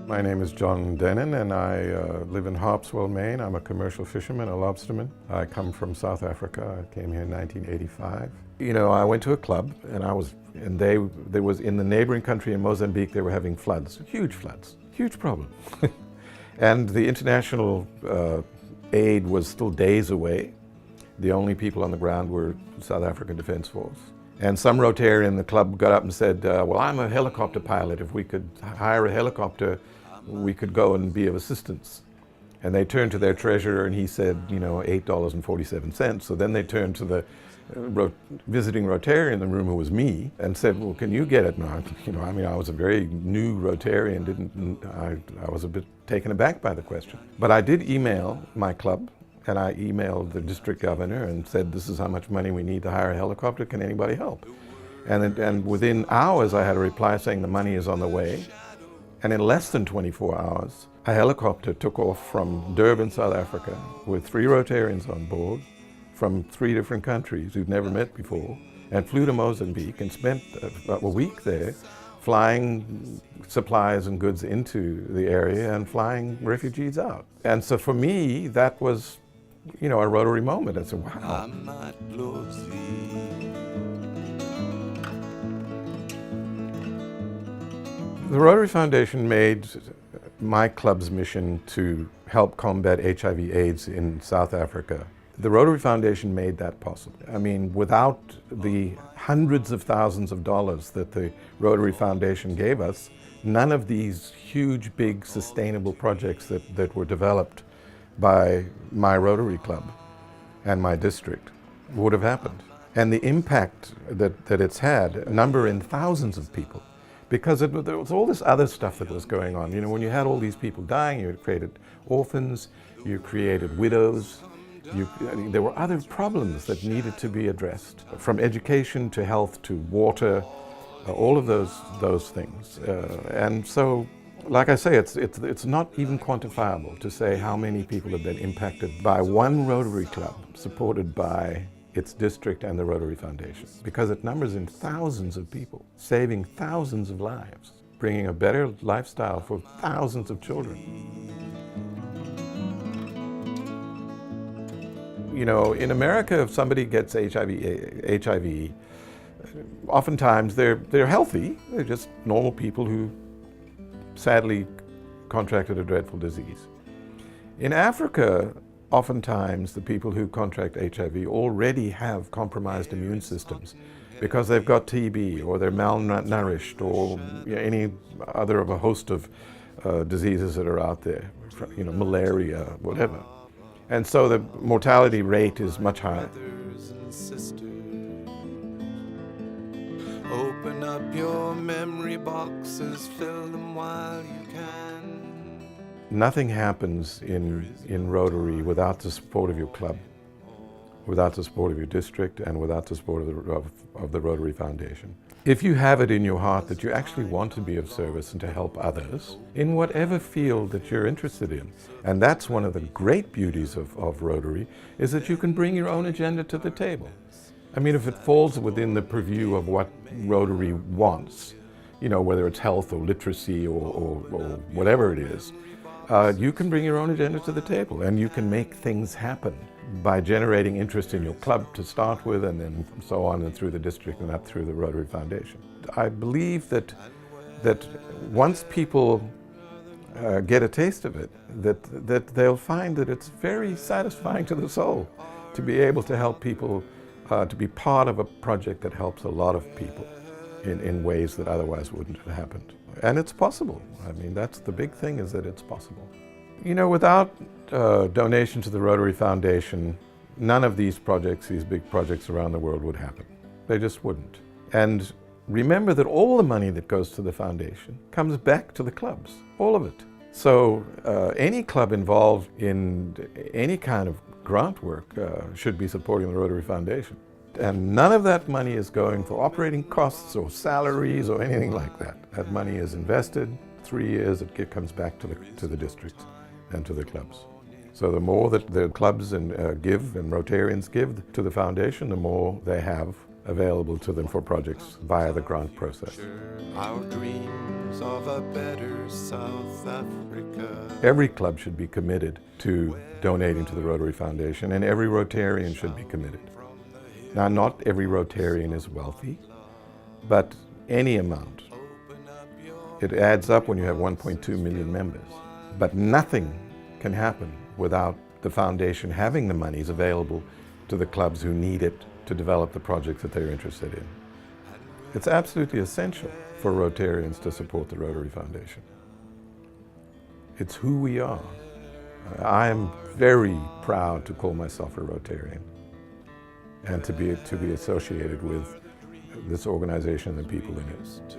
My name is John Dennen and I live in Harpswell, Maine. I'm a commercial fisherman, a lobsterman. I come from South Africa. I came here in 1985. You know, I went to a club and there was in the neighboring country in Mozambique, they were having floods, huge problem. And the international aid was still days away. The only people on the ground were South African Defence Force. And some Rotarian in the club got up and said, well, I'm a helicopter pilot. If we could hire a helicopter, we could go and be of assistance. And they turned to their treasurer and he said, you know, $8.47. So then they turned to the visiting Rotarian in the room, who was me, and said, well, can you get it? No, you know, I mean, I was a very new Rotarian, I was a bit taken aback by the question. But I did email my club, and I emailed the district governor and said, this is how much money we need to hire a helicopter, can anybody help? And within hours I had a reply saying the money is on the way. And in less than 24 hours, a helicopter took off from Durban, South Africa, with 3 Rotarians on board from 3 different countries who'd never met before, and flew to Mozambique and spent a week there flying supplies and goods into the area and flying refugees out. And so for me, that was, you know, a Rotary moment. I said, wow. The Rotary Foundation made my club's mission to help combat HIV/AIDS in South Africa. The Rotary Foundation made that possible. I mean, without the hundreds of thousands of dollars that the Rotary Foundation gave us, none of these huge, big, sustainable projects that were developed by my Rotary Club and my district would have happened. And the impact that it's had, number in thousands of people, because there was all this other stuff that was going on. You know, when you had all these people dying, you created orphans, you created widows, there were other problems that needed to be addressed, from education to health to water, all of those things. And so, like I say, it's not even quantifiable to say how many people have been impacted by one Rotary Club supported by its district and the Rotary Foundation, because it numbers in thousands of people, saving thousands of lives, bringing a better lifestyle for thousands of children. You know, in America, if somebody gets HIV, oftentimes they're healthy. They're just normal people who sadly contracted a dreadful disease. In Africa, oftentimes the people who contract HIV already have compromised immune systems because they've got TB or they're malnourished or any other of a host of diseases that are out there, you know, malaria, whatever. And so the mortality rate is much higher. Open up your memory boxes, fill them while you can. Nothing happens in Rotary without the support of your club, without the support of your district, and without the support of the Rotary Foundation. If you have it in your heart that you actually want to be of service and to help others in whatever field that you're interested in, and that's one of the great beauties of Rotary, is that you can bring your own agenda to the table. I mean, if it falls within the purview of what Rotary wants, you know, whether it's health or literacy or whatever it is, you can bring your own agenda to the table and you can make things happen by generating interest in your club to start with, and then so on and through the district and up through the Rotary Foundation. I believe that once people get a taste of it, that they'll find that it's very satisfying to the soul to be able to help people, to be part of a project that helps a lot of people in ways that otherwise wouldn't have happened. And it's possible. I mean, that's the big thing, is that it's possible. You know, without donation to the Rotary Foundation, none of these projects, these big projects around the world, would happen. They just wouldn't. And remember that all the money that goes to the foundation comes back to the clubs, all of it. So any club involved in any kind of grant work should be supporting the Rotary Foundation. And none of that money is going for operating costs or salaries or anything like that. That money is invested. 3 years, it comes back to the districts and to the clubs. So the more that the clubs give and Rotarians give to the foundation, the more they have available to them for projects via the grant process. Our dreams dreams of a better South Africa. Every club should be committed to donating to the Rotary Foundation, and every Rotarian should be committed. Now, not every Rotarian is wealthy, but any amount. It adds up when you have 1.2 million members. But nothing can happen without the foundation having the monies available to the clubs who need it to develop the projects that they're interested in. It's absolutely essential for Rotarians to support the Rotary Foundation. It's who we are. I am very proud to call myself a Rotarian and to be associated with this organization and the people in it.